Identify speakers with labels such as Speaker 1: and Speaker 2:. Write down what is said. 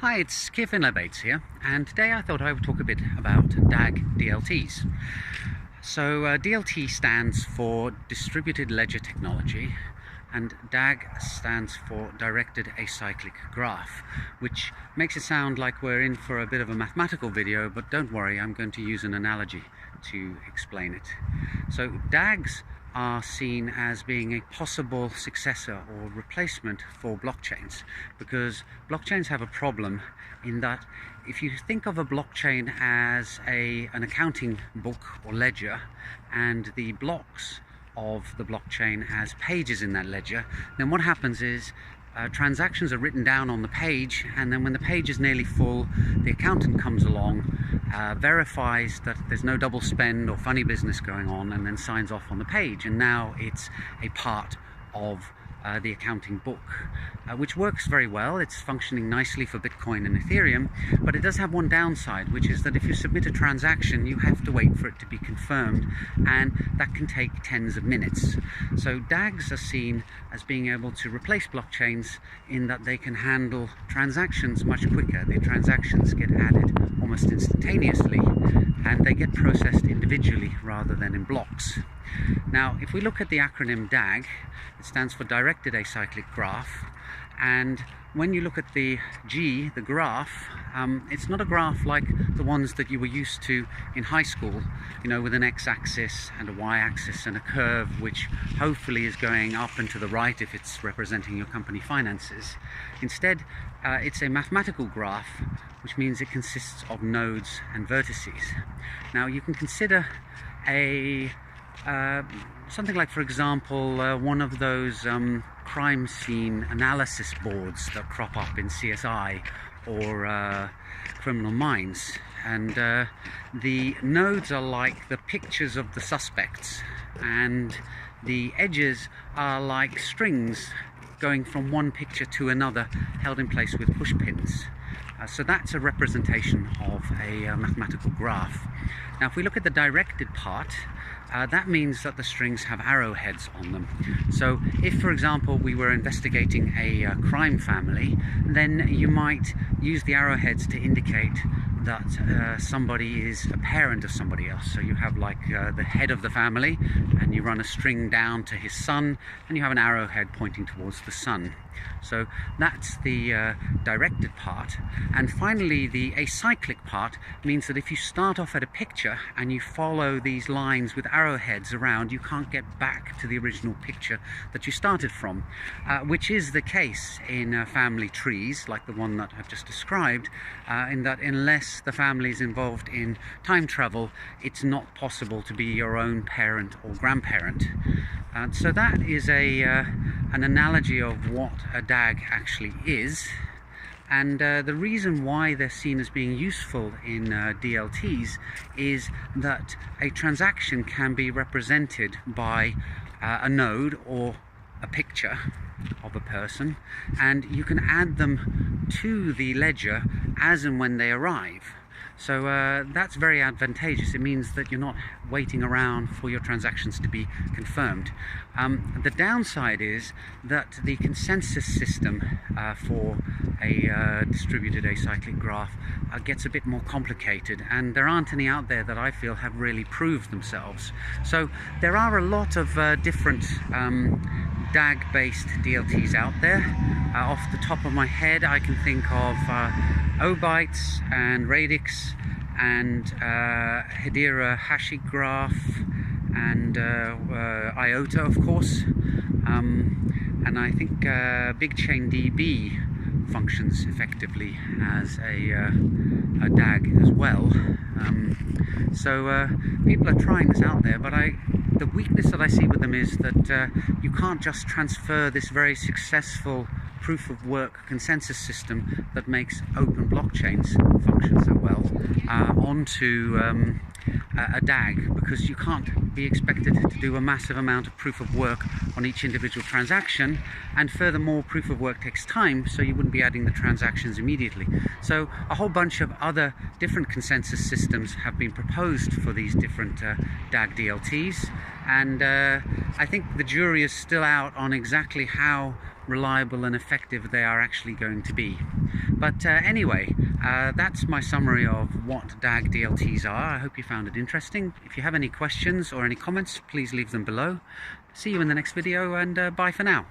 Speaker 1: Hi, it's Keir Finlay-Bates here, and today I thought I would talk a bit about DAG DLTs. So DLT stands for Distributed Ledger Technology, and DAG stands for Directed Acyclic Graph, which makes it sound like we're in for a bit of a mathematical video, but don't worry, I'm going to use an analogy to explain it. So DAGs are seen as being a possible successor or replacement for blockchains, because blockchains have a problem in that if you think of a blockchain as an accounting book or ledger, and the blocks of the blockchain as pages in that ledger, then what happens is transactions are written down on the page, and then when the page is nearly full, the accountant comes along, verifies that there's no double spend or funny business going on, and then signs off on the page, and now it's a part of the accounting book, which works very well. It's functioning nicely for Bitcoin and Ethereum, but it does have one downside, which is that if you submit a transaction, you have to wait for it to be confirmed, and that can take tens of minutes. So DAGs are seen as being able to replace blockchains in that they can handle transactions much quicker. The transactions get added almost instantaneously, and they get processed individually rather than in blocks. Now, if we look at the acronym DAG, it stands for Directed Acyclic Graph, and when you look at the G, the graph, it's not a graph like the ones that you were used to in high school, you know, with an x-axis and a y-axis and a curve which hopefully is going up and to the right if it's representing your company finances. Instead, it's a mathematical graph, which means it consists of nodes and vertices. Now, you can consider something like, for example, one of those crime scene analysis boards that crop up in CSI or Criminal Minds, and the nodes are like the pictures of the suspects, and the edges are like strings going from one picture to another, held in place with push pins. So that's a representation of a mathematical graph. Now, if we look at the directed part, that means that the strings have arrowheads on them. So if, for example, we were investigating a crime family, then you might use the arrowheads to indicate that somebody is a parent of somebody else. So you have like the head of the family, and you run a string down to his son, and you have an arrowhead pointing towards the son. So that's the directed part. And finally, the acyclic part means that if you start off at a picture and you follow these lines with arrowheads around, you can't get back to the original picture that you started from, which is the case in family trees like the one that I've just described, in that unless the family is involved in time travel, it's not possible to be your own parent or grandparent. So that is an analogy of what a DAG actually is, and the reason why they're seen as being useful in DLTs is that a transaction can be represented by a node or a picture of a person, and you can add them to the ledger as and when they arrive. So that's very advantageous. It means that you're not waiting around for your transactions to be confirmed. The downside is that the consensus system for a distributed acyclic graph gets a bit more complicated, and there aren't any out there that I feel have really proved themselves. So there are a lot of different DAG-based DLTs out there. Off the top of my head, I can think of Obytes and Radix and Hedera Hashigraph and IOTA, of course, and I think BigChainDB functions effectively as a DAG as well. So people are trying this out there, but the weakness that I see with them is that you can't just transfer this very successful proof of work consensus system that makes open blockchains function so well onto a DAG, because you can't be expected to do a massive amount of proof of work on each individual transaction, and furthermore, proof of work takes time, so you wouldn't be adding the transactions immediately. So a whole bunch of other different consensus systems have been proposed for these different DAG DLTs, and I think the jury is still out on exactly how reliable and effective they are actually going to be. But anyway, that's my summary of what DAG DLTs are. I hope you found it interesting. If you have any questions or any comments, please leave them below. See you in the next video, and bye for now.